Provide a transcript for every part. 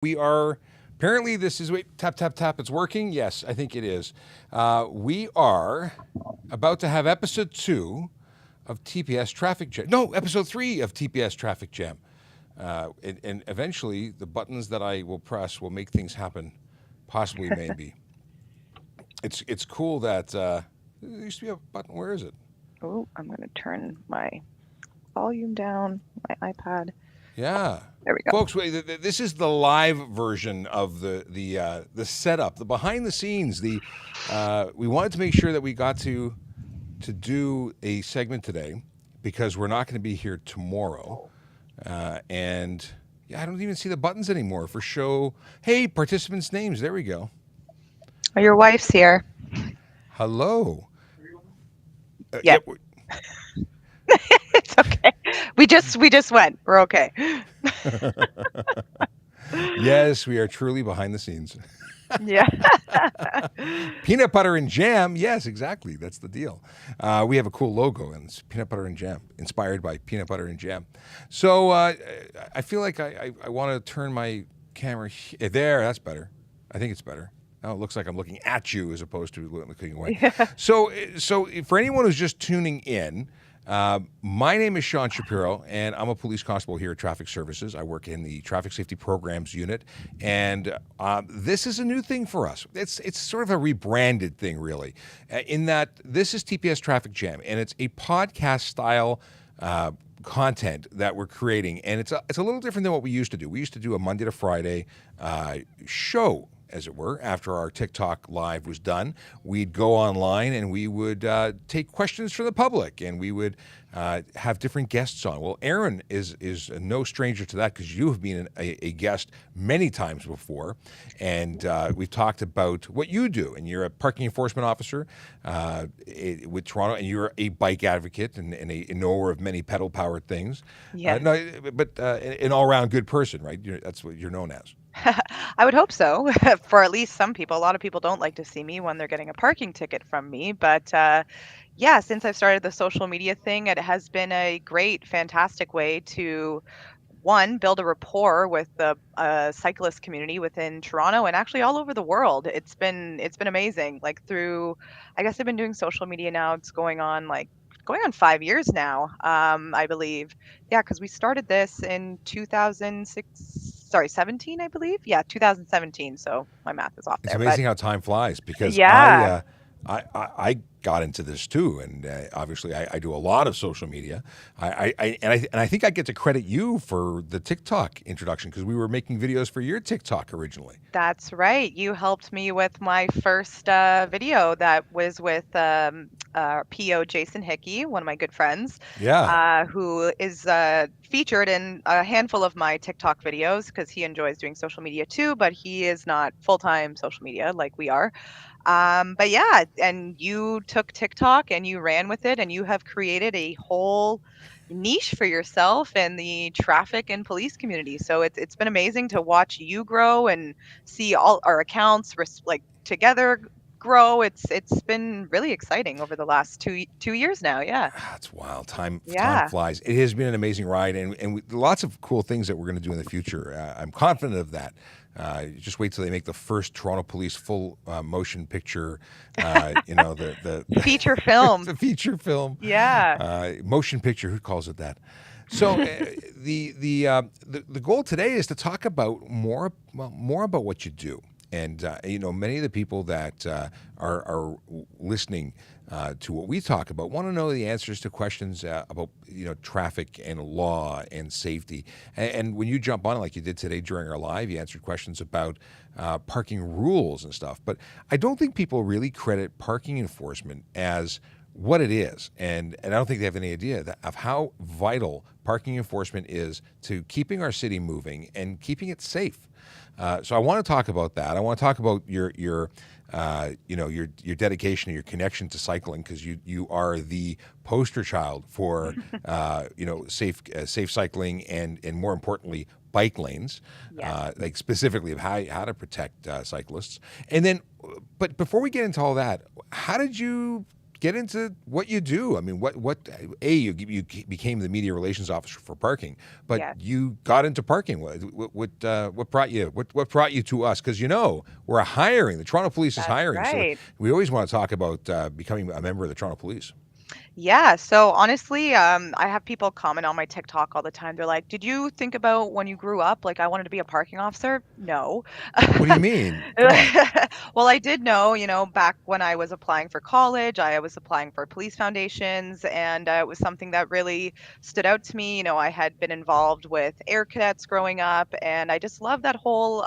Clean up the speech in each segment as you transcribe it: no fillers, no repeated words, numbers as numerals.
We are apparently this is wait tap tap tap. It's working. Yes, I think it is. We are about to have episode 2 of TPS Traffic Jam. No, episode 3 of TPS Traffic Jam. And eventually, the buttons that I will press will make things happen. Possibly, maybe. It's cool that there used to be a button. Where is it? Oh, I'm going to turn my volume down, my iPad. Yeah. There we go. Folks, this is the live version of the setup, the behind the scenes. We wanted to make sure that we got to do a segment today because we're not going to be here tomorrow, and yeah, I don't even see the buttons anymore for show. Hey, participants' names. There we go. Oh, your wife's here. Hello. Yeah. Yeah, It's okay. We just went. We're okay. yes, we are truly behind the scenes. Yeah. Peanut butter and jam. Yes, exactly. That's the deal. We have a cool logo, and it's peanut butter and jam, inspired by peanut butter and jam. So I feel like I want to turn my camera there. That's better. I think it's better. Now it looks like I'm looking at you as opposed to looking away. Yeah. So for anyone who's just tuning in, my name is Sean Shapiro, and I'm a police constable here at Traffic Services. I work in the Traffic Safety Programs Unit, and this is a new thing for us. It's sort of a rebranded thing, really, in that this is TPS Traffic Jam, and it's a podcast-style content that we're creating, and it's a little different than what we used to do. We used to do a Monday to Friday show, as it were. After our TikTok live was done, we'd go online and we would take questions from the public, and we would have different guests on. Well, Erin is no stranger to that because you have been a guest many times before, and we've talked about what you do. And you're a parking enforcement officer with Toronto, and you're a bike advocate and a knower of many pedal-powered things. Yes. No, but an all-around good person, right? That's what you're known as. I would hope so, for at least some people. A lot of people don't like to see me when they're getting a parking ticket from me. But yeah, since I've started the social media thing, it has been a great, fantastic way to, one, build a rapport with the cyclist community within Toronto and actually all over the world. It's been amazing. Like through, I guess I've been doing social media now. It's going on 5 years now, I believe. Yeah, because we started this in 17, I believe. Yeah, 2017. So my math is off It's there. But amazing how time flies because yeah, I got into this too, and obviously I do a lot of social media. I think I get to credit you for the TikTok introduction because we were making videos for your TikTok originally. that's right. You helped me with my first video that was with PO Jason Hickey, one of my good friends, Yeah, who is featured in a handful of my TikTok videos because he enjoys doing social media too, but he is not full-time social media like we are. But yeah, and you took TikTok and you ran with it, and you have created a whole niche for yourself in the traffic and police community. So it's been amazing to watch you grow and see all our accounts together grow. It's been really exciting over the last two years now. Yeah. that's wild. Time Yeah. flies. It has been an amazing ride, and lots of cool things that we're going to do in the future. I'm confident of that. Just wait till they make the first Toronto Police full motion picture. The Feature film. the feature film. Yeah. Motion picture. Who calls it that? So the goal today is to talk about more about what you do, and many of the people that are listening to what we talk about want to know the answers to questions about traffic and law and safety. And when you jump on it like you did today during our live, you answered questions about parking rules and stuff. But I don't think people really credit parking enforcement as what it is, and I don't think they have any idea of how vital parking enforcement is to keeping our city moving and keeping it safe. So I want to talk about that. I want to talk about your dedication and your connection to cycling because you are the poster child for safe cycling and more importantly bike lanes, Yes. like specifically of how to protect cyclists. And then, but before we get into all that, how did you get into what you do. I mean, you became the media relations officer for parking, but Yes, you got into parking. What brought you what brought you to us? Because we're hiring. The Toronto Police is that's hiring, so right. we always want to talk about becoming a member of the Toronto Police. Yeah, so honestly, I have people comment on my TikTok all the time. They're like, "Did you think about when you grew up, like I wanted to be a parking officer?" No. What do you mean? Come on. Well, I did know, back when I was applying for college, I was applying for police foundations, and it was something that really stood out to me. I had been involved with air cadets growing up, and I just love that whole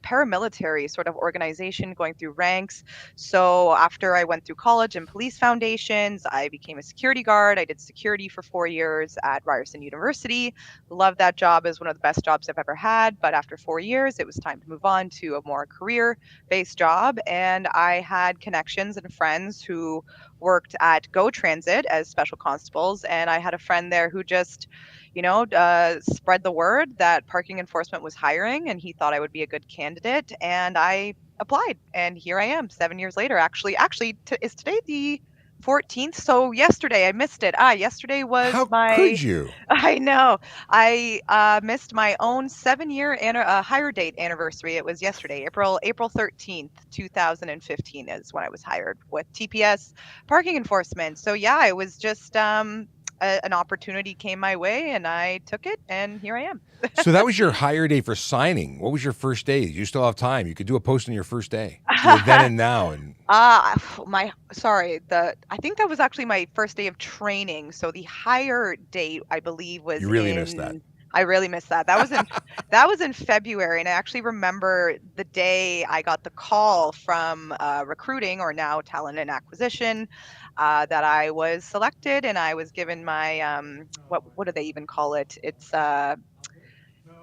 paramilitary sort of organization going through ranks. So after I went through college and police foundations, I became a security guard. I did security for 4 years at Ryerson University. Loved that job as one of the best jobs I've ever had. But after 4 years, it was time to move on to a more career based job. And I had connections and friends who worked at Go Transit as special constables. And I had a friend there who just, spread the word that parking enforcement was hiring, and he thought I would be a good candidate. And I applied, and here I am 7 years later. Is today the 14th? So yesterday I missed it. Yesterday was How my could you? I know. I missed my own 7 year hire date anniversary. It was yesterday, April 13th, 2015 is when I was hired with TPS parking enforcement. So yeah, it was just an opportunity came my way, and I took it, and here I am. So that was your hire day for signing. What was your first day? You still have time. You could do a post on your first day. Do the then and now. And My sorry, the I think that was actually my first day of training. So the hire date, I believe, was you really missed that. in. I really missed that. That was in February, and I actually remember the day I got the call from recruiting, or now talent and acquisition, that I was selected, and I was given my what do they even call it? It's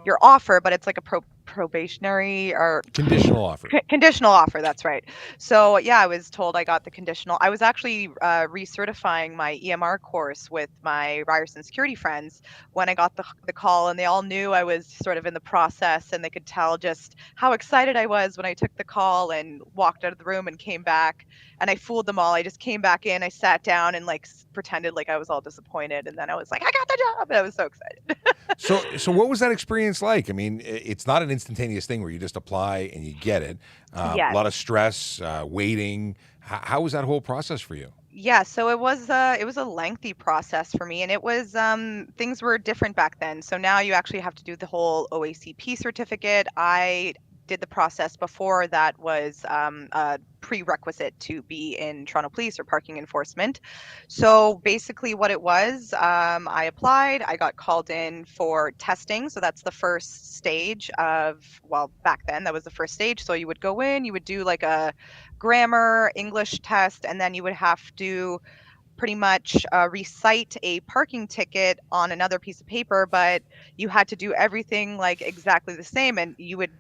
your offer, but it's like a probationary or Conditional offer. conditional offer. That's right. So yeah, I was told I got the conditional. I was actually recertifying my EMR course with my Ryerson security friends when I got the call, and they all knew I was sort of in the process, and they could tell just how excited I was when I took the call and walked out of the room and came back. And I fooled them all. I just came back in, I sat down, and like pretended like I was all disappointed, and then I was like, I got the job, and I was so excited. So what was that experience like? I mean, it's not an instantaneous thing where you just apply and you get it. A Yes. lot of stress, waiting. How was that whole process for you? Yeah, so it was a lengthy process for me, and it was things were different back then. So now you actually have to do the whole OACP certificate. I did the process before that was a prerequisite to be in Toronto Police or parking enforcement. So basically, what it was, I applied, I got called in for testing. So that's the first stage of, well, back then that was the first stage. So you would go in, you would do like a grammar English test, and then you would have to pretty much recite a parking ticket on another piece of paper, but you had to do everything like exactly the same, and you'd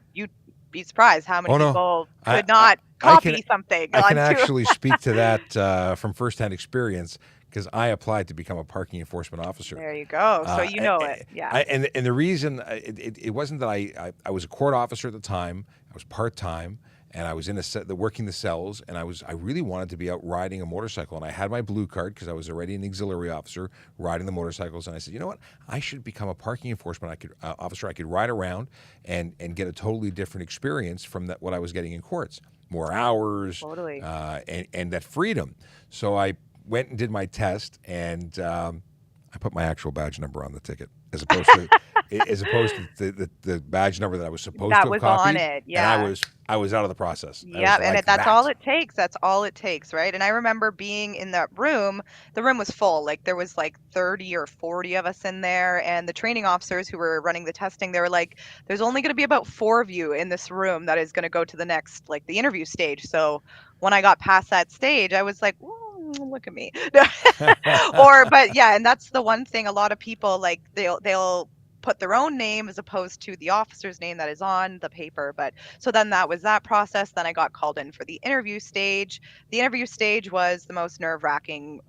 be surprised how many Oh no, people I could I, not I can copy something I can onto. actually speak to that from firsthand experience because I applied to become a parking enforcement officer. There you go. So Uh, you I, know it. Yeah. and the reason it wasn't that I was a court officer at the time. I was part time, and I was in working the cells, and I really wanted to be out riding a motorcycle, and I had my blue card because I was already an auxiliary officer riding the motorcycles, and I said, you know what, I should become a parking enforcement officer. I could ride around and get a totally different experience from what I was getting in courts, more hours, Totally. and that freedom. So I went and did my test, and I put my actual badge number on the ticket as opposed to the badge number that I was supposed to That have was on copied, it. and Yeah. I was out of the process. I Yeah, was and like that's all that. it takes. That's all it takes, right? And I remember being in that room. The room was full. Like there was like 30 or 40 of us in there, and the training officers who were running the testing, they were like, "There's only going to be about 4 of you in this room that is going to go to the next, like the interview stage." So when I got past that stage, I was like, "Ooh, look at me." But yeah, and that's the one thing. A lot of people like they'll put their own name as opposed to the officer's name that is on the paper. But so then that was that process. Then I got called in for the interview stage. The interview stage was the most nerve-wracking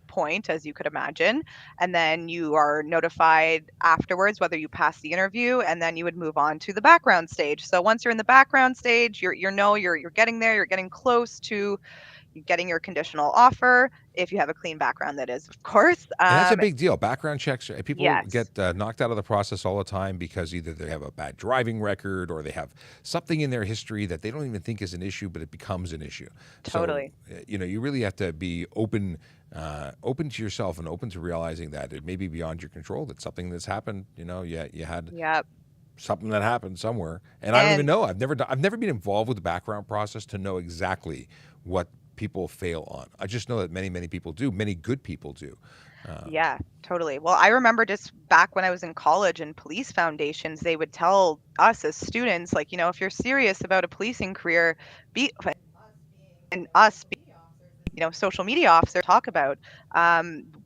point, as you could imagine. And then you are notified afterwards whether you pass the interview, and then you would move on to the background stage. So once you're in the background stage, you're getting there, you're getting close to getting your conditional offer, if you have a clean background, that is, of course. And that's a big deal. Background checks, people Yes, get knocked out of the process all the time because either they have a bad driving record or they have something in their history that they don't even think is an issue, but it becomes an issue. So, totally. you really have to be open, open to yourself and open to realizing that it may be beyond your control. That something that's happened, you had Yep. something that happened somewhere, and I don't even And know. I've never been involved with the background process to know exactly what people fail on. I just know that many people do. Many good people do. yeah, totally. Well, I remember just back when I was in college and police foundations, they would tell us as students, like, if you're serious about a policing career, be and us social media officer talk about,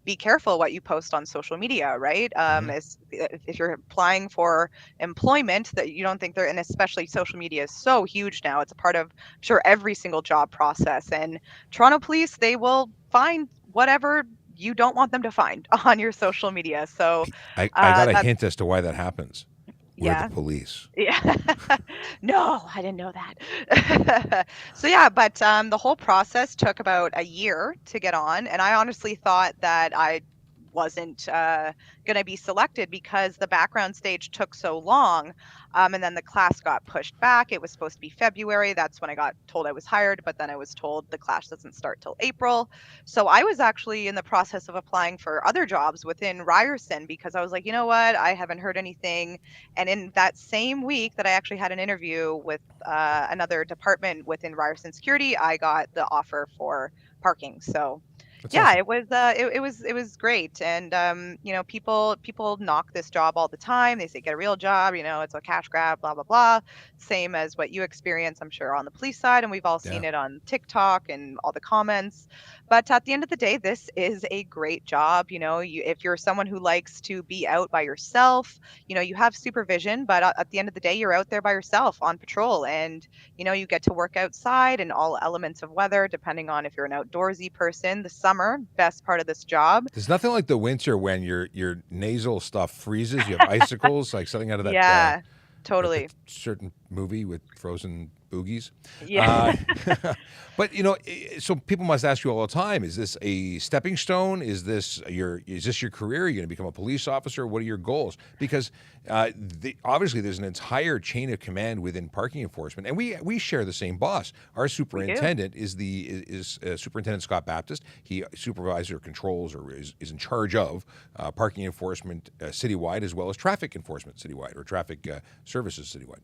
be careful what you post on social media, right? Mhm. If you're applying for employment that you don't think they're, and especially social media is so huge now, it's a part of, I'm sure, every single job process. And Toronto police, they will find whatever you don't want them to find on your social media. So I got a that's, hint as to why that happens. We're the yeah. police. Yeah. No, I didn't know that. So yeah, but the whole process took about a year to get on, and I honestly thought that I wasn't going to be selected because the background stage took so long, and then the class got pushed back. It was supposed to be February. That's when I got told I was hired, but then I was told the class doesn't start till April. So I was actually in the process of applying for other jobs within Ryerson because I was like, you know what, I haven't heard anything. And in that same week that I actually had an interview with another department within Ryerson Security, I got the offer for parking. So That's yeah, awesome. it was great. And people knock this job all the time. They say get a real job, it's a cash grab, blah blah blah. Same as what you experience, I'm sure, on the police side, and we've all Yeah. seen it on TikTok and all the comments. But at the end of the day, this is a great job. If you're someone who likes to be out by yourself, you have supervision, but at the end of the day, you're out there by yourself on patrol, and you get to work outside in all elements of weather, depending on if you're an outdoorsy person. The summer, best part of this job. There's nothing like the winter when your nasal stuff freezes. You have icicles, like something out of Yeah, that totally. certain movie with frozen boogies. Yeah. Uh, but so people must ask you all the time: Is this a stepping stone? Is this your career? Are you going to become a police officer? What are your goals? Because obviously there's an entire chain of command within parking enforcement, and we share the same boss. Our We do. superintendent is Superintendent Scott Baptist. He supervises or controls or is in charge of parking enforcement citywide, as well as traffic enforcement citywide, or traffic services citywide.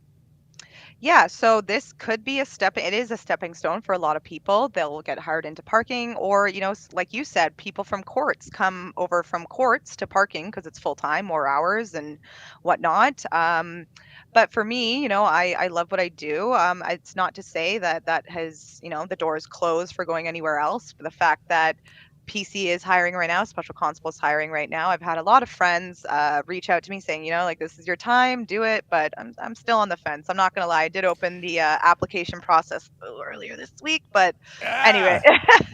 Yeah, so this could be it is a stepping stone for a lot of people. They'll get hired into parking, or, like you said, people from courts come over from courts to parking because it's full time, more hours and whatnot. But for me, I love what I do. It's not to say that has, the doors closed for going anywhere else. The fact that PC is hiring right now, Special Constable is hiring right now. I've had a lot of friends reach out to me saying, like, this is your time, do it. But I'm still on the fence. I'm not gonna lie. I did open the application process earlier this week, but anyway,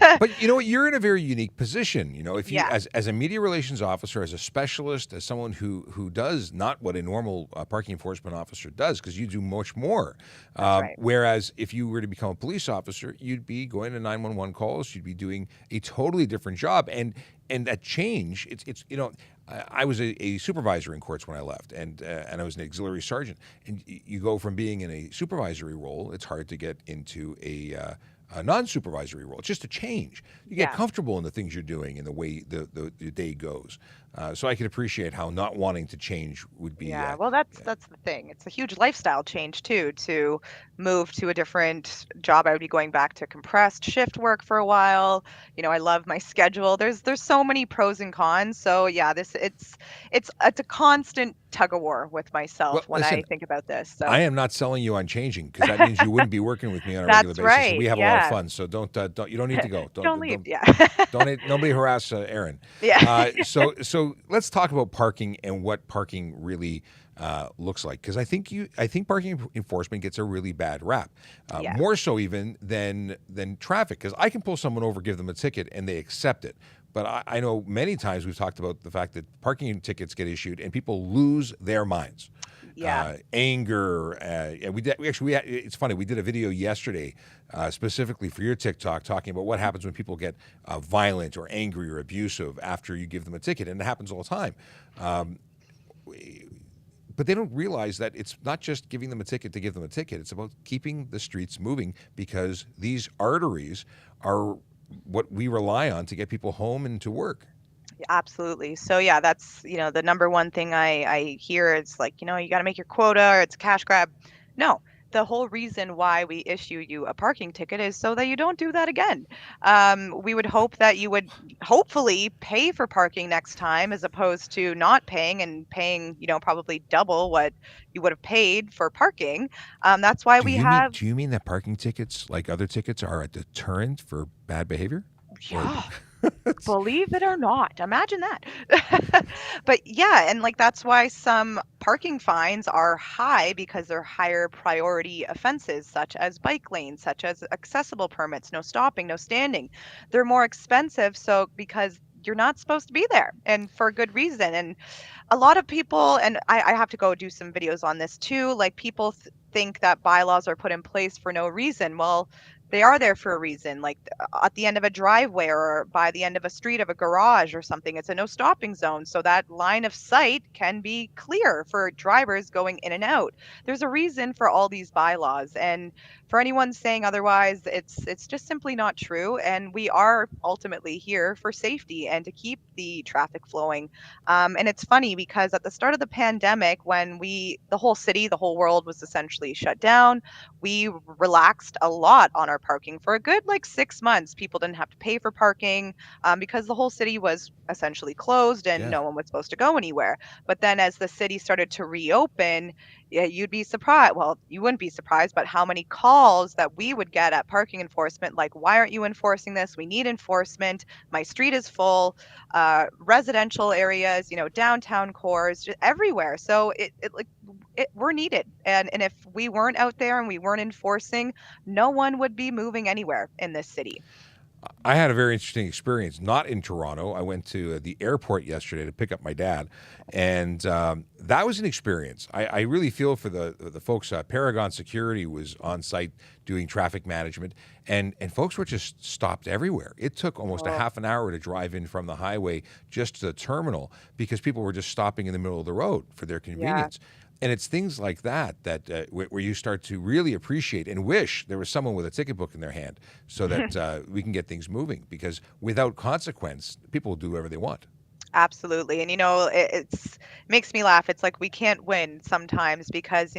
Ah, but you know what? You're in a very unique position. If you, yeah, as a media relations officer, as a specialist, as someone who does not what a normal parking enforcement officer does, because you do much more. that's right. Whereas if you were to become a police officer, you'd be going to 911 calls. You'd be doing a totally different job, and that change. I was a supervisor in courts when I left, and I was an auxiliary sergeant. And you go from being in a supervisory role, it's hard to get into a non-supervisory role. It's just a change. You get Yeah. comfortable in the things you're doing and the way the day goes. So I can appreciate how not wanting to change would be. Yeah, well, that's the thing. It's a huge lifestyle change too, to move to a different job. I would be going back to compressed shift work for a while. I love my schedule. There's so many pros and cons. So yeah, it's a constant tug of war with Well, myself when I listen, think about this. I So am not selling you on changing, because that means you wouldn't be working with me on a regular that's basis, and we right. have a lot of Yeah. fun. So don't you don't need to go. Don't leave. Don't Yeah. nobody harass Erin. Yeah. So let's talk about parking and what parking really looks like, because I think parking enforcement gets a really bad rap, Yeah. more so even than traffic. Because I can pull someone over, give them a ticket, and they accept it. But I know many times we've talked about the fact that parking tickets get issued and people lose their minds. Yeah. anger. And it's funny. We did a video yesterday specifically for your TikTok talking about what happens when people get violent or angry or abusive after you give them a ticket, and it happens all the time. Um, but they don't realize that it's not just giving them a ticket to give them a ticket. It's about keeping the streets moving, because these arteries are what we rely on to get people home and to work. Absolutely. So yeah, that's, the number one thing I hear is like, you got to make your quota or it's a cash grab. No, the whole reason why we issue you a parking ticket is so that you don't do that again. We would hope that you would hopefully pay for parking next time, as opposed to not paying and paying, probably double what you would have paid for parking. That's why Do we you mean have, do you mean that parking tickets, like other tickets, are a deterrent for bad behavior? Or yeah. Believe it or not, imagine that. But yeah, and like that's why some parking fines are high, because they're higher priority offenses, such as bike lanes, such as accessible permits, no stopping, no standing. They're more expensive, so because you're not supposed to be there, and for good reason. And a lot of people, and I have to go do some videos on this too, like people think that bylaws are put in place for no reason. Well, they are there for a reason. Like at the end of a driveway or by the end of a street of a garage or something, it's a no stopping zone. So that line of sight can be clear for drivers going in and out. There's a reason for all these bylaws. And for anyone saying otherwise, it's just simply not true. And we are ultimately here for safety and to keep the traffic flowing. And it's funny because at the start of the pandemic, when the whole city, the whole world was essentially shut down, we relaxed a lot on our parking for a good like 6 months. People didn't have to pay for parking, because the whole city was essentially closed and Yeah. no one was supposed to go anywhere. But then as the city started to reopen, yeah, you'd be surprised. Well, you wouldn't be surprised, but how many calls that we would get at parking enforcement, like, why aren't you enforcing this? We need enforcement. My street is full. Residential areas, downtown cores, just everywhere. So we're needed. And if we weren't out there and we weren't enforcing, no one would be moving anywhere in this city. I had a very interesting experience, not in Toronto. I went to the airport yesterday to pick up my dad, and that was an experience. I really feel for the folks. Paragon Security was on site doing traffic management, and folks were just stopped everywhere. It took almost a Oh, half an hour to drive in from the highway just to the terminal, because people were just stopping in the middle of the road for their yeah. convenience. And it's things like that where you start to really appreciate and wish there was someone with a ticket book in their hand, so that we can get things moving. Because without consequence, people will do whatever they want. Absolutely. And it makes me laugh. It's like we can't win sometimes because,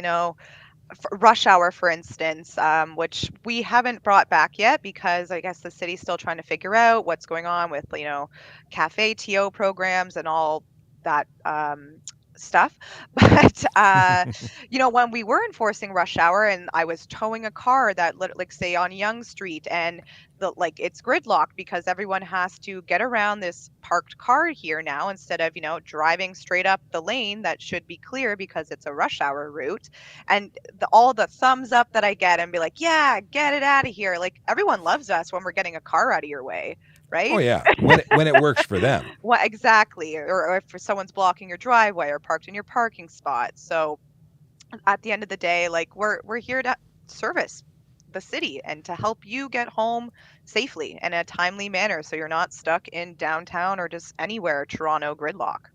rush hour, for instance, which we haven't brought back yet because I guess the city's still trying to figure out what's going on with, cafe TO programs and all that stuff. But, when we were enforcing rush hour and I was towing a car that, like, say on Young Street, and it's gridlocked because everyone has to get around this parked car here now instead of, driving straight up the lane that should be clear because it's a rush hour route. And all the thumbs up that I get and be like, yeah, get it out of here. Like, everyone loves us when we're getting a car out of your way, Oh right? yeah, when it works for them. What exactly? Or if someone's blocking your driveway or parked in your parking spot. So at the end of the day, like, we're here to service the city and to help you get home safely and in a timely manner so you're not stuck in downtown or just anywhere Toronto gridlock.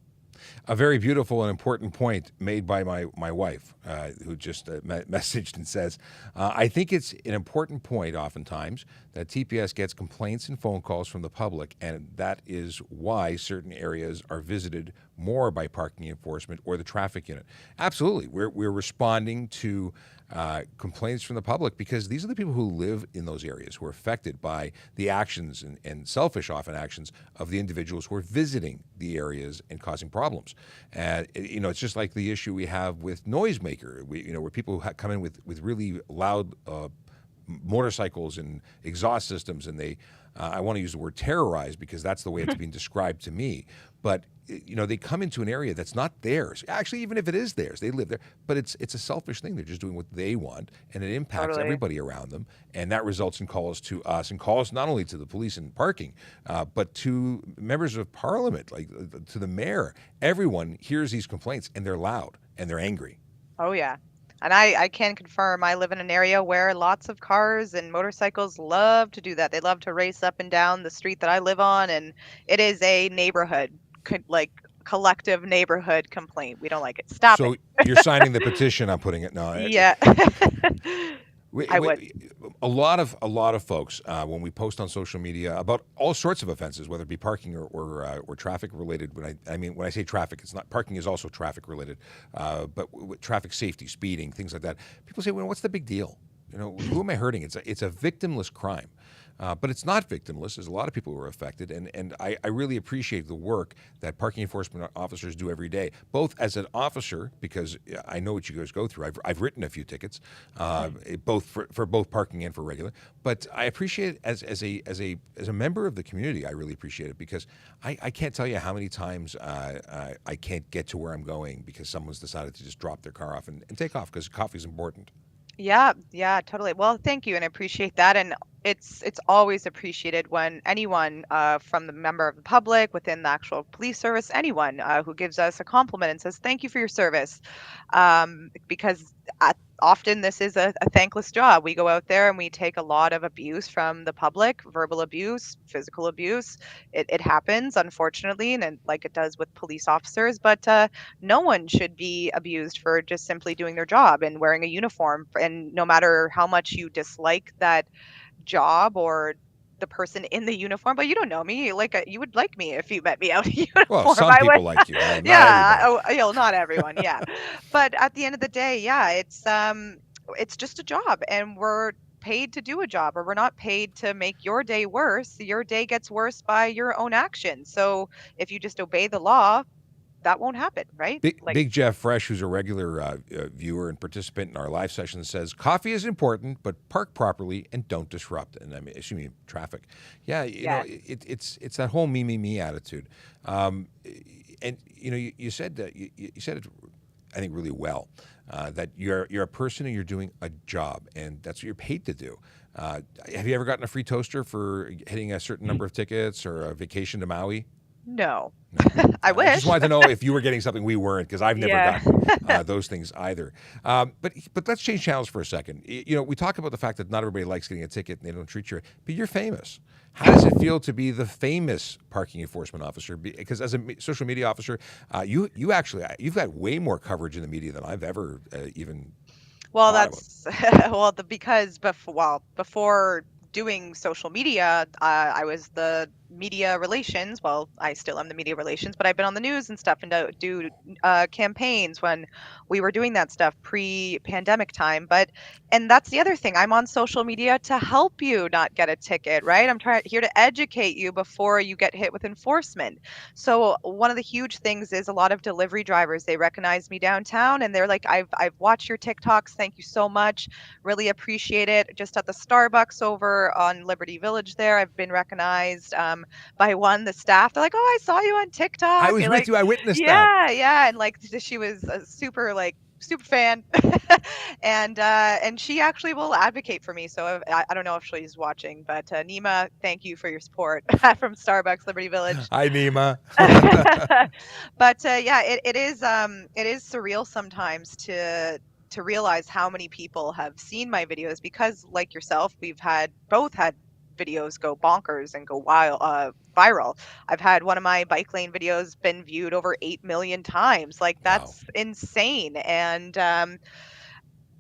A very beautiful and important point made by my wife, who just messaged and says, I think it's an important point oftentimes that TPS gets complaints and phone calls from the public, and that is why certain areas are visited more by parking enforcement or the traffic unit. Absolutely. We're responding to complaints from the public because these are the people who live in those areas, who are affected by the actions and selfish often actions of the individuals who are visiting the areas and causing problems. And it's just like the issue we have with noisemaker, where people come in with really loud motorcycles and exhaust systems, and they I want to use the word terrorize because that's the way it's being described to me. But they come into an area that's not theirs. Actually, even if it is theirs, they live there. But it's a selfish thing. They're just doing what they want, and it impacts Totally. everybody around them. And that results in calls to us, and calls not only to the police and parking, but to members of parliament, like to the mayor. Everyone hears these complaints, and they're loud and they're angry. Oh yeah. And I can confirm I live in an area where lots of cars and motorcycles love to do that. They love to race up and down the street that I live on, and it is a neighborhood like collective neighborhood complaint. We don't like it. Stop it. So you're signing the petition. I'm putting it. No, Yeah. I would. a lot of folks when we post on social media about all sorts of offenses, whether it be parking or traffic related. When I say traffic, it's not parking is also traffic related, but traffic safety, speeding, things like that. People say, "Well, what's the big deal? Who am I hurting?" It's a victimless crime. But it's not victimless. There's a lot of people who are affected, and I really appreciate the work that parking enforcement officers do every day, both as an officer, because I know what you guys go through. I've written a few tickets, both for both parking and for regular. But I appreciate it as a member of the community. I really appreciate it because I can't tell you how many times I can't get to where I'm going because someone's decided to just drop their car off and take off because coffee's important. Yeah, yeah, totally. Well, thank you, and I appreciate that. And it's always appreciated when anyone from the member of the public within the actual police service, anyone who gives us a compliment and says thank you for your service, because often this is a thankless job. We go out there and we take a lot of abuse from the public, verbal abuse, physical abuse. It happens, unfortunately, and like it does with police officers. But no one should be abused for just simply doing their job and wearing a uniform. And no matter how much you dislike that job or the person in the uniform, but you don't know me. Like you would like me if you met me out in Well, uniform. some I would, people like you, not yeah. everybody. Oh, not everyone, yeah. But at the end of the day, yeah, it's just a job, and we're paid to do a job, or we're not paid to make your day worse. Your day gets worse by your own actions. So if you just obey the law, that won't happen, right? Like, Big Jeff Fresh, who's a regular viewer and participant in our live session, says coffee is important, but park properly and don't disrupt. And I mean, assuming traffic, yeah, yeah, it's that whole me attitude. And you said that you said it, I think, really well. That you're a person and you're doing a job, and that's what you're paid to do. Have you ever gotten a free toaster for hitting a certain number of tickets or a vacation to Maui? no. No. I I just wish. wanted to know if you were getting something we weren't, because I've never Yeah. gotten those things either. But let's change channels for a second. We talk about the fact that not everybody likes getting a ticket and they don't treat you, but you're famous. How does it feel to be the famous parking enforcement officer? Because as a social media officer, you've got way more coverage in the media than I've ever even Well, thought about. that's because before doing social media, I was the media relations. Well, I still am the media relations, but I've been on the news and stuff and do campaigns when we were doing that stuff pre-pandemic time. And that's the other thing. I'm on social media to help you not get a ticket, right? I'm trying here to educate you before you get hit with enforcement. So one of the huge things is a lot of delivery drivers, they recognize me downtown and they're like, I've watched your TikToks. Thank you so much. Really appreciate it. Just at the Starbucks over on Liberty Village there, I've been recognized by the staff. They're like, "Oh, I saw you on I TikTok." was You're with like, you. I witnessed that. yeah, yeah, and like she was a super fan, and she actually will advocate for me. So I don't know if she's watching, but Nima, thank you for your support from Starbucks Liberty Village. Hi, Nima. But yeah, it is surreal sometimes to realize how many people have seen my videos because, like yourself, we've both had videos go bonkers and go viral. I've had one of my bike lane videos been viewed over 8 million times. Like Wow. that's insane, and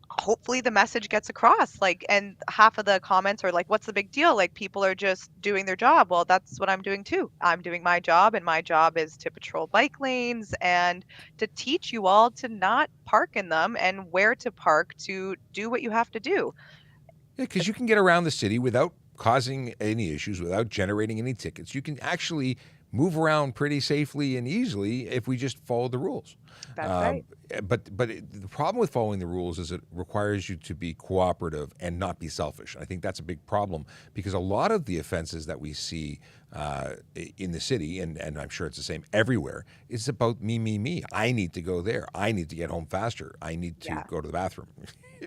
hopefully the message gets across. Like, and half of the comments are like, what's the big deal? Like, people are just doing their job. Well, that's what I'm doing too. I'm doing my job, and my job is to patrol bike lanes and to teach you all to not park in them and where to park to do what you have to do. Yeah, because you can get around the city without causing any issues, without generating any tickets. You can actually move around pretty safely and easily if we just follow the rules. That's right. Um, the problem with following the rules is it requires you to be cooperative and not be selfish. I think that's a big problem because a lot of the offenses that we see in the city, and I'm sure it's the same everywhere, is about me. I need to go there. I need to get home faster. I need to Yeah. go to the bathroom.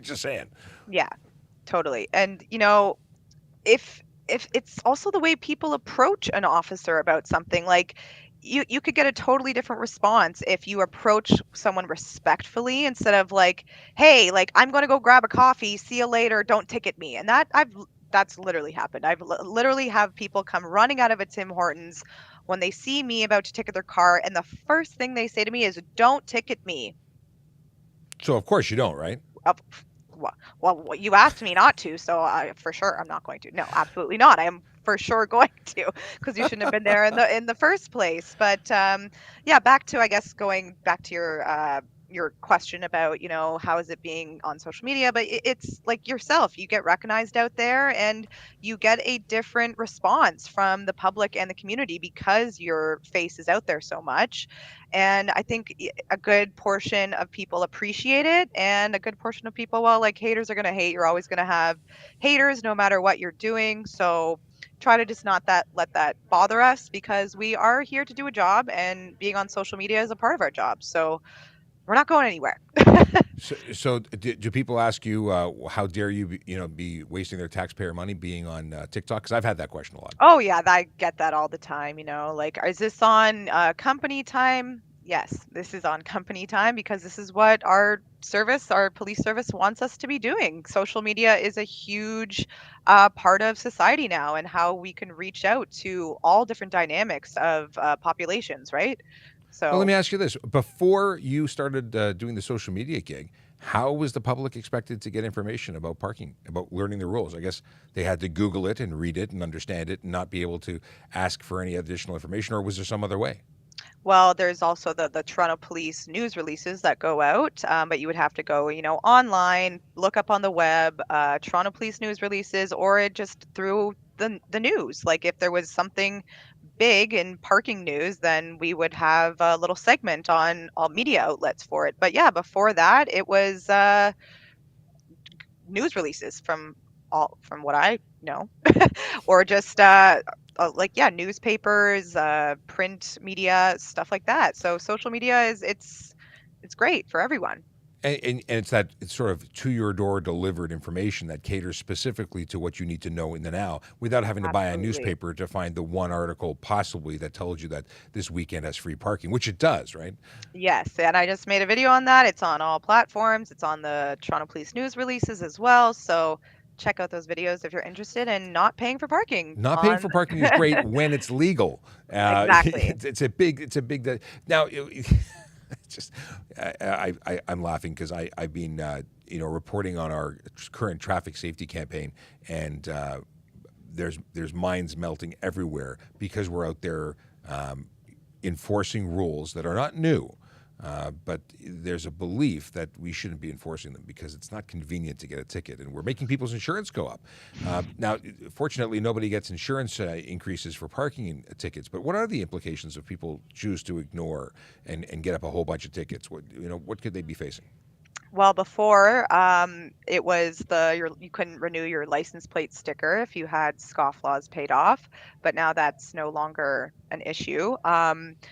Just saying. Yeah. Totally. And if it's also the way people approach an officer about something, like you could get a totally different response if you approach someone respectfully instead of like, hey, like, I'm going to go grab a coffee, see you later, don't ticket me. And that's literally happened. I've literally have people come running out of a Tim Hortons when they see me about to ticket their car, and the first thing they say to me is, don't ticket me. So of course you don't, right? Of well, you asked me not to, so for sure I'm not going to. No, absolutely not. I am for sure going to, because you shouldn't have been there in the first place. But yeah, back to, I guess, going back to your question about, how is it being on social media, but it's like yourself. You get recognized out there, and you get a different response from the public and the community because your face is out there so much. And I think a good portion of people appreciate it, and a good portion of people, well, like, haters are going to hate. You're always going to have haters no matter what you're doing. So try to just not let that bother us, because we are here to do a job, and being on social media is a part of our job. So we're not going anywhere. So do people ask you, how dare you, be wasting their taxpayer money being on TikTok? Because I've had that question a lot. Oh yeah, I get that all the time, like, is this on company time? Yes, this is on company time, because this is what our police service wants us to be doing. Social media is a huge part of society now, and how we can reach out to all different dynamics of populations, right? Well, let So, me ask you this: before you started doing the social media gig, how was the public expected to get information about parking, about learning the rules? I guess they had to Google it and read it and understand it, and not be able to ask for any additional information, or was there some other way? well, there's also the Toronto Police news releases that go out, but you would have to go, online, look up on the web, Toronto Police news releases, or it just through the news. Like, if there was something big in parking news, then we would have a little segment on all media outlets for it. But yeah, before that, it was news releases from what I know, or just like, yeah, newspapers, print media, stuff like that. So social media it's great for everyone. And it's sort of to your door delivered information that caters specifically to what you need to know in the now, without having to buy a Absolutely. newspaper to find the one article possibly that tells you that this weekend has free parking, which it does, right? Yes, and I just made a video on that. It's on all platforms. It's on the Toronto Police news releases as well. So check out those videos if you're interested in not paying for parking Not paying on. for parking is great when it's legal. Exactly. It's a big. Now, it's just I'm laughing because I've been reporting on our current traffic safety campaign, and there's minds melting everywhere because we're out there enforcing rules that are not new. But there's a belief that we shouldn't be enforcing them because it's not convenient to get a ticket, and we're making people's insurance go up. Now, fortunately, nobody gets insurance increases for parking tickets. But what are the implications if people choose to ignore and get up a whole bunch of tickets? What could they be facing? Well, before, it was you couldn't renew your license plate sticker if you had scofflaws paid off, but now that's no longer an issue.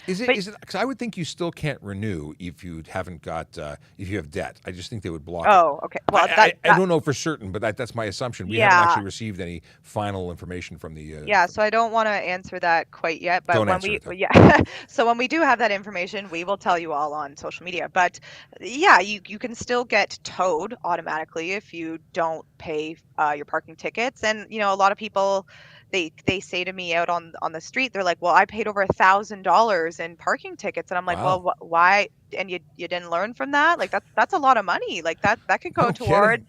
Is it? But Is it? Because I would think you still can't renew if you haven't got if you have debt. I just think they would block it. oh, okay. Well, I don't know for certain, but that's my assumption. We haven't yeah, actually received any final information from the. yeah. So I don't want to answer that quite yet, but Don't when answer we, it though. yeah, so when we do have that information, we will tell you all on social media. But yeah, you can still get towed automatically if you don't pay your parking tickets. And a lot of people, they say to me out on the street, they're like, well, I paid over $1,000 in parking tickets, and I'm like, well, Wow. why? And you didn't learn from that? Like, that's a lot of money. Like, that could go No kidding. towards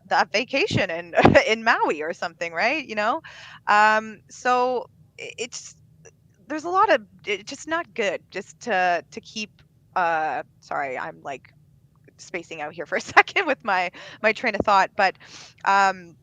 that vacation in in Maui or something, right? So it's there's a lot of it's just not good just to keep. Sorry, I'm like spacing out here for a second with my train of thought, but um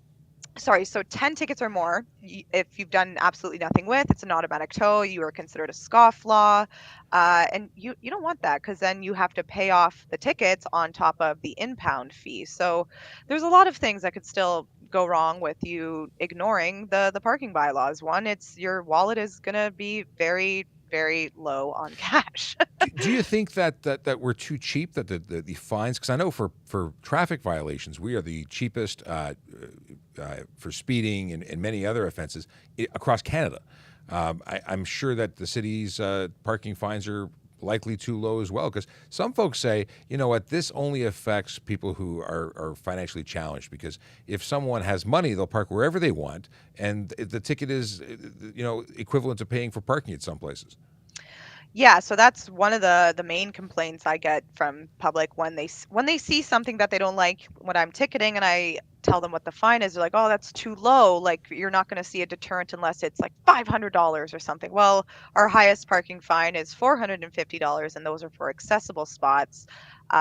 sorry, so 10 tickets or more, if you've done absolutely nothing with, it's an automatic tow. You are considered a scofflaw. And you don't want that, because then you have to pay off the tickets on top of the impound fee. So there's a lot of things that could still go wrong with you ignoring the parking bylaws. One, it's your wallet is going to be very, very low on cash. Do you think that we're too cheap, that the fines? Because I know for traffic violations, we are the cheapest for speeding and many other offenses across Canada. I'm sure that the city's parking fines are likely too low as well, because some folks say, you know what, this only affects people who are financially challenged, because if someone has money, they'll park wherever they want, and the ticket is, equivalent to paying for parking at some places. Yeah, so that's one of the main complaints I get from public when when they see something that they don't like when I'm ticketing and I tell them what the fine is. They're like, "Oh, that's too low. Like you're not going to see a deterrent unless it's like $500 or something." Well, our highest parking fine is $450, and those are for accessible spots.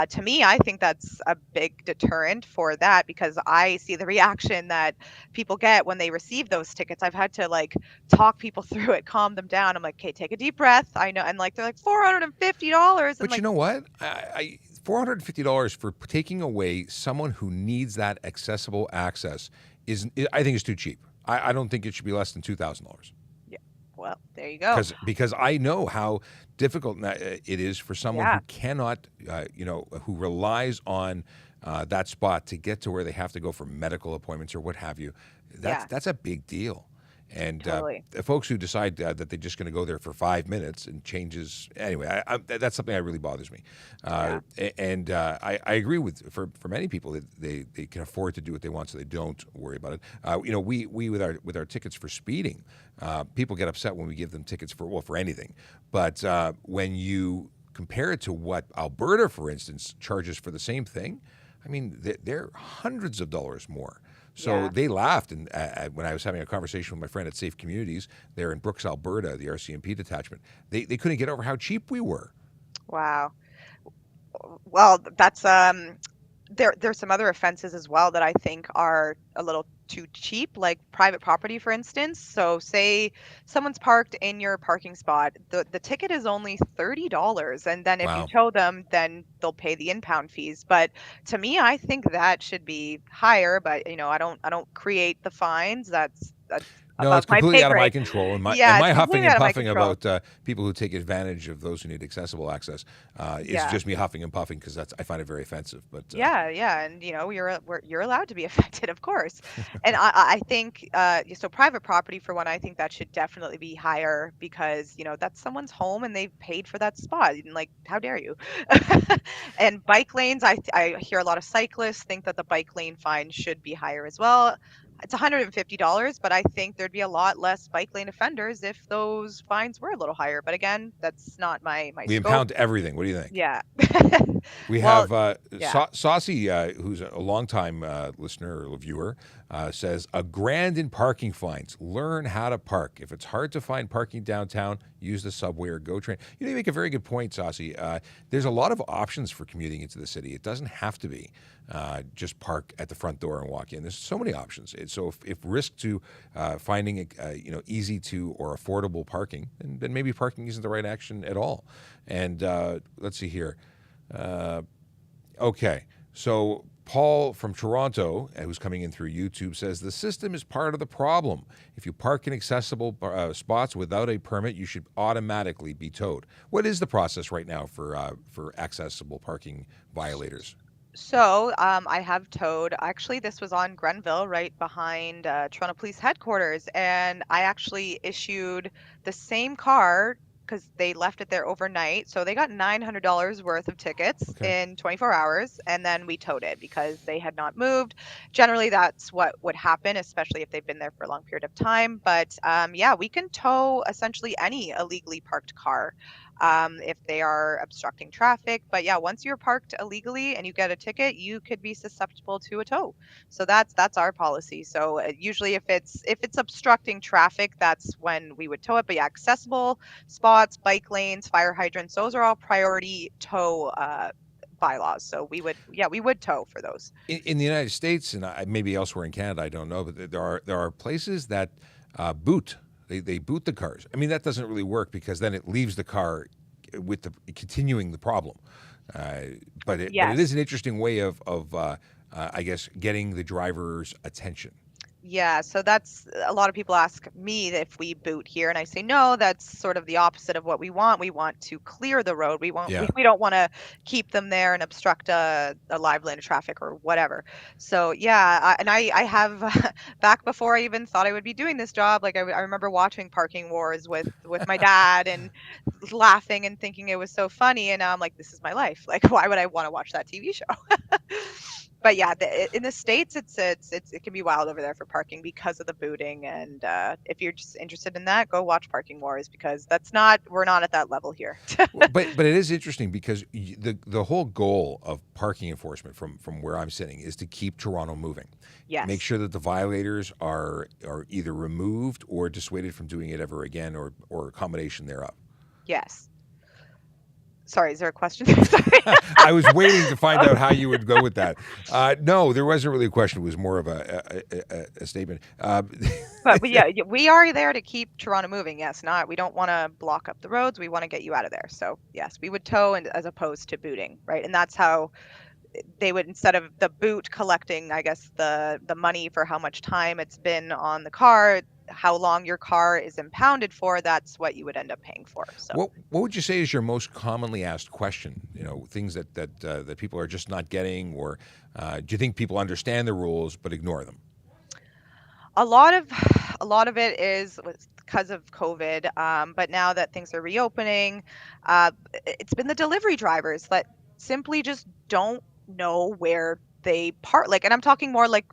To me, I think that's a big deterrent for that because I see the reaction that people get when they receive those tickets. I've had to like talk people through it, calm them down. I'm like, okay, take a deep breath. I know. And like, they're like $450. And But you like, know what? $450 for taking away someone who needs that accessible access I think, is too cheap. I don't think it should be less than $2,000. yeah, well, there you go. Because I know how difficult it is for someone Yeah, who cannot, who relies on that spot to get to where they have to go for medical appointments or what have you. yeah, That's a big deal. And totally. the folks who decide that they're just going to go there for 5 minutes and changes anyway, that's something that really bothers me. Yeah, I agree with for many people that they can afford to do what they want, so they don't worry about it. We with our tickets for speeding, people get upset when we give them tickets for anything, but when you compare it to what Alberta, for instance, charges for the same thing, I mean, they're hundreds of dollars more. So yeah. they laughed, and when I was having a conversation with my friend at Safe Communities there in Brooks, Alberta, the RCMP detachment, they couldn't get over how cheap we were. Wow. Well, that's there's some other offenses as well that I think are a little too cheap, like private property, for instance. So say someone's parked in your parking spot, the ticket is only $30, and then if you Wow. tow them, then they'll pay the impound fees. But to me, I think that should be higher, but I don't create the fines. That's No, above it's my completely pay out of my grade. control, and Yeah, it's my huffing completely and out of my puffing control. about people who take advantage of those who need accessible access is Yeah. just me huffing and puffing, because I find it very offensive. But Yeah, yeah, and you're allowed to be affected, of course. And I think so private property for one, I think that should definitely be higher because that's someone's home and they've paid for that spot. And like, how dare you? And bike lanes, I hear a lot of cyclists think that the bike lane fine should be higher as well. It's $150, but I think there'd be a lot less bike lane offenders if those fines were a little higher. But again, that's not my we scope. impound everything. What do you think? Yeah. We Well, have yeah. Saucy, who's a longtime listener or viewer, says $1,000 in parking fines. Learn how to park. If it's hard to find parking downtown, use the subway or GO train. You make a very good point, Saucy. There's a lot of options for commuting into the city. It doesn't have to be just park at the front door and walk in. There's so many options. So if risk to finding easy to or affordable parking, then maybe parking isn't the right action at all. And let's see here. Okay, so Paul from Toronto, who's coming in through YouTube, says the system is part of the problem. If you park in accessible spots without a permit, you should automatically be towed. What is the process right now for accessible parking violators? So, I have towed. Actually, this was on Grenville, right behind Toronto Police Headquarters, and I actually issued the same car because they left it there overnight. So they got $900 worth of tickets Okay. in 24 hours, and then we towed it because they had not moved. Generally, that's what would happen, especially if they've been there for a long period of time. But yeah, we can tow essentially any illegally parked car if they are obstructing traffic. But yeah, once you're parked illegally and you get a ticket, you could be susceptible to a tow. So that's our policy. So usually if it's obstructing traffic, that's when we would tow it. But yeah, accessible spots, bike lanes, fire hydrants, those are all priority tow bylaws. So we would tow for those. In the United States and maybe elsewhere in Canada, I don't know, but there are places that boot. They boot the cars. I mean, that doesn't really work because then it leaves the car with the continuing the problem. But it Yes. is an interesting way of I guess, getting the driver's attention. Yeah, so that's a lot of people ask me if we boot here, and I say no, that's sort of the opposite of what we want. We want to clear the road. Yeah. We don't want to keep them there and obstruct a live lane of traffic or whatever. So yeah, I have back before I even thought I would be doing this job, like I remember watching Parking Wars with my dad and laughing and thinking it was so funny, and now I'm like, this is my life. Like, why would I want to watch that TV show? But yeah, in the states, it can be wild over there for parking because of the booting. And if you're just interested in that, go watch Parking Wars because that's not we're not at that level here. Well, but it is interesting because the whole goal of parking enforcement from where I'm sitting is to keep Toronto moving, make Yes, sure that the violators are either removed or dissuaded from doing it ever again, or a combination thereof. yes. Sorry, is there a question? Sorry. I was waiting to find out how you would go with that. No, there wasn't really a question. It was more of a statement. But yeah, we are there to keep Toronto moving. Yes, not we don't want to block up the roads. We want to get you out of there. So yes, we would tow and as opposed to booting, right? And that's how they would, instead of the boot collecting, I guess, the money for how much time it's been on the car, how long your car is impounded for, that's what you would end up paying for. So what would you say is your most commonly asked question? You know, things that people are just not getting, or do you think people understand the rules but ignore them? a lot of a lot of it is because of COVID. But now that things are reopening, it's been the delivery drivers that simply just don't know where they park. Like, and I'm talking more like,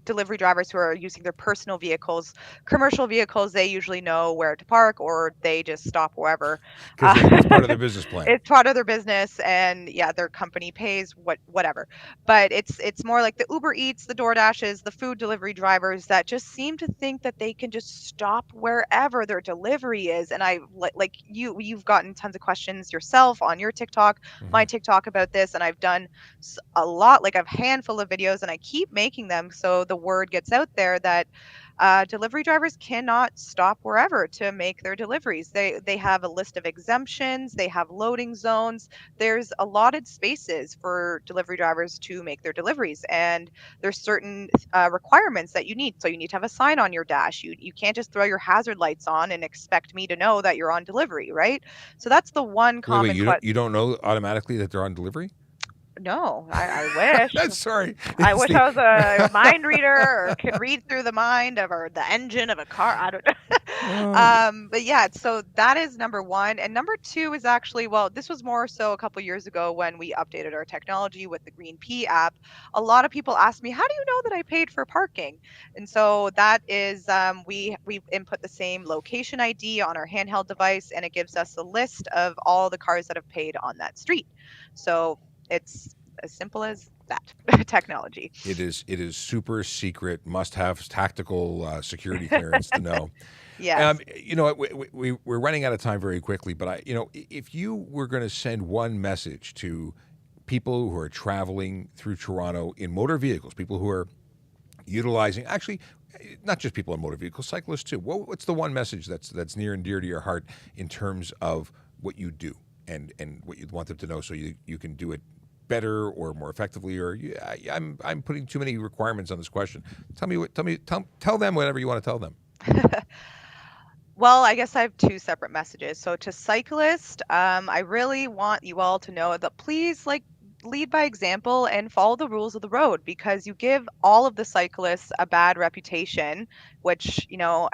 delivery drivers who are using their personal vehicles, commercial vehicles. They usually know where to park, or they just stop wherever. Because Uh, it's part of their business plan. it's part of their business, and yeah, their company pays whatever. But it's more like the Uber Eats, the DoorDashes, the food delivery drivers that just seem to think that they can just stop wherever their delivery is. And I like you've gotten tons of questions yourself on your TikTok, Hmm. my TikTok about this, and I've done a lot, like a handful of videos, and I keep making them so the word gets out there that delivery drivers cannot stop wherever to make their deliveries. They have a list of exemptions. They have loading zones. There's allotted spaces for delivery drivers to make their deliveries, and there's certain requirements that you need. So you need to have a sign on your dash. You can't just throw your hazard lights on and expect me to know that you're on delivery, right? So that's the one Wait, common question. you don't know automatically that they're on delivery? No, I wish. Sorry. I It's wish the- I was a mind reader or could read through the mind of or the engine of a car. I don't know. Oh, But yeah, so that is number one. And number two is actually, well, this was more so a couple years ago when we updated our technology with the Green P app. A lot of people ask me, how do you know that I paid for parking? And so that is, we input the same location ID on our handheld device, and it gives us a list of all the cars that have paid on that street. So it's as simple as that technology. it is super secret, must have tactical security clearance to know. Yes. You know, we're running out of time very quickly, but if you were going to send one message to people who are traveling through Toronto in motor vehicles, people who are utilizing, actually, not just people in motor vehicles, cyclists too. What's the one message that's near and dear to your heart in terms of what you do and what you'd want them to know so you can do it better or more effectively? Or I'm putting too many requirements on this question. Tell them whatever you want to tell them. Well, I guess I have two separate messages. So to cyclists, I really want you all to know that please, like, lead by example and follow the rules of the road, because you give all of the cyclists a bad reputation, which,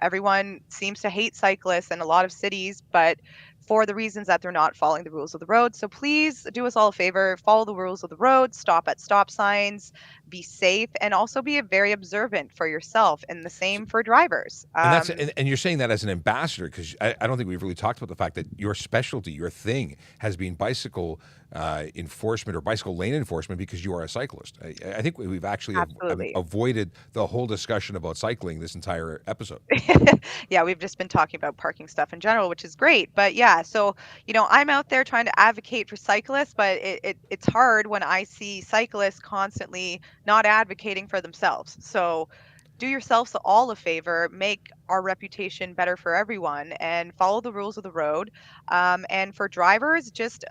everyone seems to hate cyclists in a lot of cities, but for the reasons that they're not following the rules of the road. So please do us all a favor, follow the rules of the road, stop at stop signs, be safe, and also be very observant for yourself, and the same for drivers. And you're saying that as an ambassador, because I don't think we've really talked about the fact that your specialty, your thing, has been bicycle enforcement or bicycle lane enforcement because you are a cyclist. I think we've actually Absolutely. avoided the whole discussion about cycling this entire episode. Yeah, we've just been talking about parking stuff in general, which is great. But yeah, so I'm out there trying to advocate for cyclists, but it's hard when I see cyclists constantly not advocating for themselves. So do yourselves all a favor, make our reputation better for everyone, and follow the rules of the road. And for drivers, just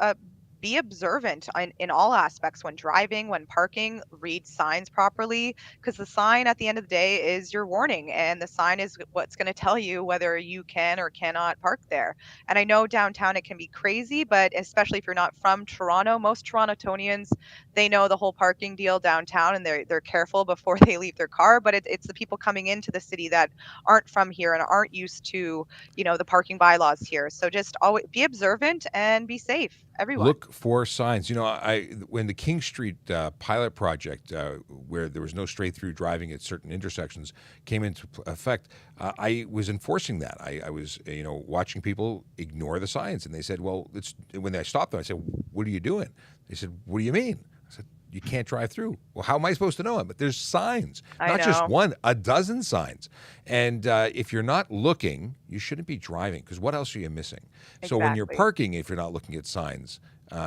be observant in all aspects when driving, when parking, read signs properly, because the sign at the end of the day is your warning, and the sign is what's going to tell you whether you can or cannot park there. And I know downtown it can be crazy, but especially if you're not from Toronto, most Torontonians, they know the whole parking deal downtown, and they're careful before they leave their car. But it's the people coming into the city that aren't from here and aren't used to, the parking bylaws here. So just always be observant and be safe, everyone. Look for signs. When the King Street pilot project, where there was no straight through driving at certain intersections, came into effect, I was enforcing that. I was, watching people ignore the signs, and they said, "Well, when I stopped them, I said, what are you doing?" They said, "What do you mean?" I said, "You can't drive through." Well, how am I supposed to know it? But there's signs, not just one, a dozen signs. And if you're not looking, you shouldn't be driving, because what else are you missing? Exactly. So when you're parking, if you're not looking at signs,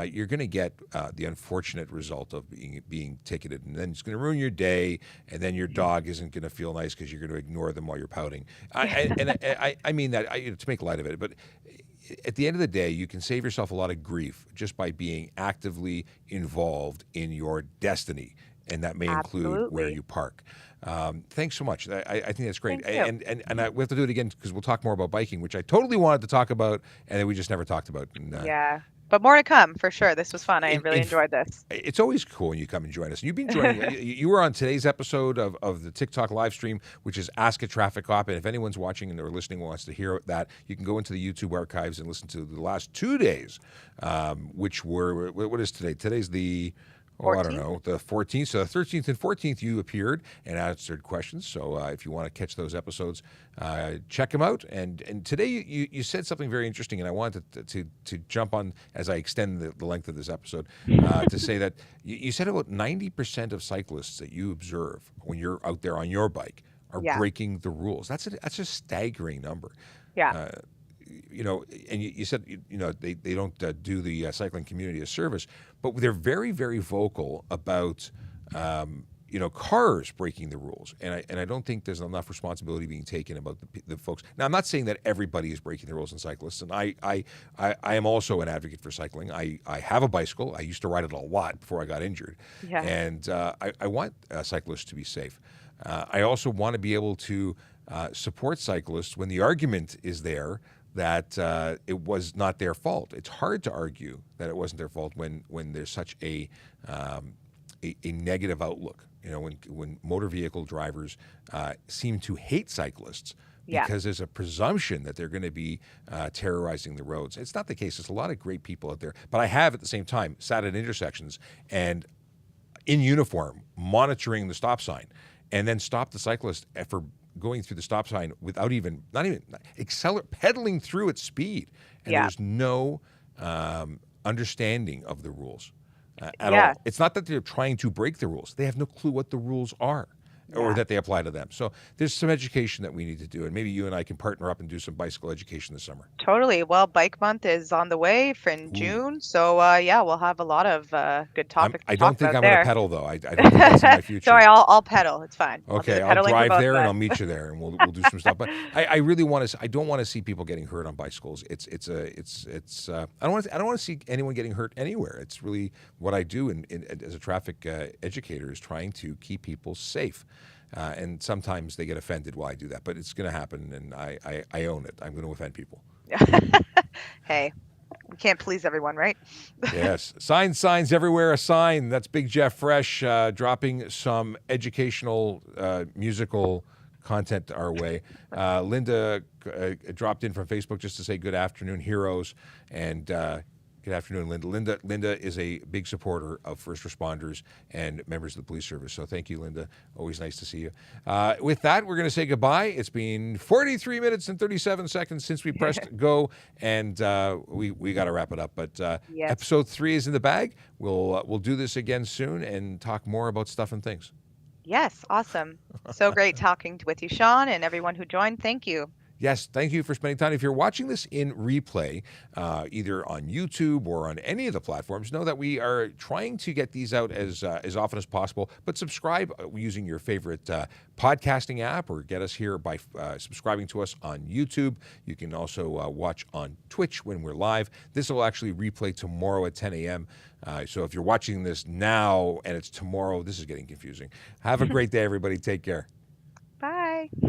you're going to get the unfortunate result of being ticketed, and then it's going to ruin your day, and then your dog isn't going to feel nice because you're going to ignore them while you're pouting. I mean that to make light of it, but at the end of the day, you can save yourself a lot of grief just by being actively involved in your destiny, and that may include where you park. Thanks so much. I think that's great. We have to do it again because we'll talk more about biking, which I totally wanted to talk about, and then we just never talked about. And, yeah. But more to come for sure. This was fun. I really enjoyed this. It's always cool when you come and join us. You've been joining. You were on today's episode of the TikTok live stream, which is Ask a Traffic Cop. And if anyone's watching and or listening wants to hear that, you can go into the YouTube archives and listen to the last 2 days, which were, what is today? Today's the... I don't know, the 14th. So the 13th and 14th, you appeared and answered questions. So if you want to catch those episodes, check them out. And today you said something very interesting, and I wanted to jump on as I extend the length of this episode to say that you said about 90% of cyclists that you observe when you're out there on your bike are breaking the rules. That's a staggering number. Yeah. And you said, they don't do the cycling community a service, but they're very, very vocal about, cars breaking the rules. And I don't think there's enough responsibility being taken about the folks. Now, I'm not saying that everybody is breaking the rules in cyclists, and I am also an advocate for cycling. I have a bicycle. I used to ride it a lot before I got injured. Yeah. And I want cyclists to be safe. I also want to be able to support cyclists when the argument is there that it was not their fault. It's hard to argue that it wasn't their fault when there's such a negative outlook. When motor vehicle drivers seem to hate cyclists because there's a presumption that they're going to be terrorizing the roads. It's not the case. There's a lot of great people out there. But I have, at the same time, sat at intersections and in uniform monitoring the stop sign, and then stop the cyclist for going through the stop sign without not even pedaling through at speed. And there's no understanding of the rules at all. It's not that they're trying to break the rules. They have no clue what the rules are or that they apply to them. So there's some education that we need to do, and maybe you and I can partner up and do some bicycle education this summer. Totally. Well, Bike Month is on the way in June, so we'll have a lot of good topics. I don't think I'm going to pedal though. I don't think that's in my future. Sorry, I'll pedal. It's fine. Okay, I'll drive there and I'll meet you there, and we'll do some stuff. But I really want to. I don't want to see people getting hurt on bicycles. I don't want to see anyone getting hurt anywhere. It's really what I do as a traffic educator, is trying to keep people safe. And sometimes they get offended while I do that, but it's going to happen, and I own it. I'm going to offend people. Hey, we can't please everyone, right? Yes. Signs everywhere, a sign. That's Big Jeff Fresh dropping some educational musical content our way. Linda dropped in from Facebook just to say good afternoon, heroes, and good afternoon, Linda. Linda is a big supporter of first responders and members of the police service. So thank you, Linda. Always nice to see you. With that, we're going to say goodbye. It's been 43 minutes and 37 seconds since we pressed go, and we got to wrap it up. But episode 3 is in the bag. We'll do this again soon and talk more about stuff and things. Yes, awesome. So great talking with you, Sean, and everyone who joined. Thank you. Yes, thank you for spending time. If you're watching this in replay, either on YouTube or on any of the platforms, know that we are trying to get these out as often as possible. But subscribe using your favorite podcasting app, or get us here by subscribing to us on YouTube. You can also watch on Twitch when we're live. This will actually replay tomorrow at 10 a.m. So if you're watching this now and it's tomorrow, this is getting confusing. Have a great day, everybody. Take care. Bye.